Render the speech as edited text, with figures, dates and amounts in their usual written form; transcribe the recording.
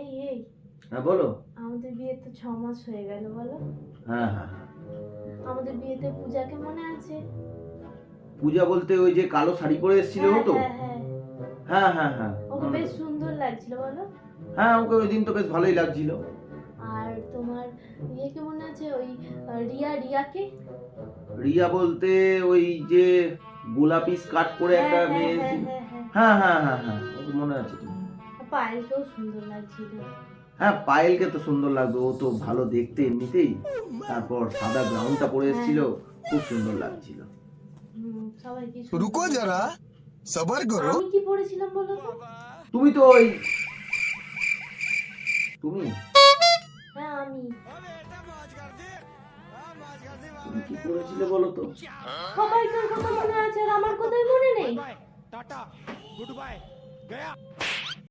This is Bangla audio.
এই এই হ্যাঁ বলো। আমাদের বিয়ে তো 6 মাস হয়ে গেল বলো। হ্যাঁ হ্যাঁ হ্যাঁ। আমাদের বিয়েতে পূজাকে মনে আছে? পূজা বলতে ওই যে কালো শাড়ি পরে এসেছিল হ্যাঁ তো? হ্যাঁ হ্যাঁ, হ্যাঁ হ্যাঁ হ্যাঁ ওকে মনে বেশ পড়ছে। সুন্দর লাগছিল বলো। হ্যাঁ ওকে ওই দিন তো বেশ ভালোই লাগছিল। আর তোমার ইয়েকে মনে আছে ওই রিয়াকে? রিয়া বলতে ওই যে গোলাপি স্কার্ট পরে হ্যাঁ একটা হ্যাঁ মেয়ে হ্যাঁ ছিল। হ্যাঁ হ্যাঁ, হ্যাঁ হ্যাঁ হ্যাঁ হ্যাঁ ওকে মনে আছে তো। পায়েলকেও সুন্দর লাগছিল। হ্যাঁ পায়েলকে তো সুন্দর লাগবে, ও তো ভালো দেখতে এমনিতেই। তারপর সাদা গ্রাউন্ডটা পরে এসেছিল, খুব সুন্দর লাগছিল। সবাই কি रुको जरा सबर करो। আমি কি পড়েছিলাম বলো তো? তুমি তো ওই তুমি হ্যাঁ আমি তুমি কি করেছিলে বলো তো? সবাইকার কথা মনে আছে আর আমার কথাই মনে নেই। टाटा गुड बाय गया।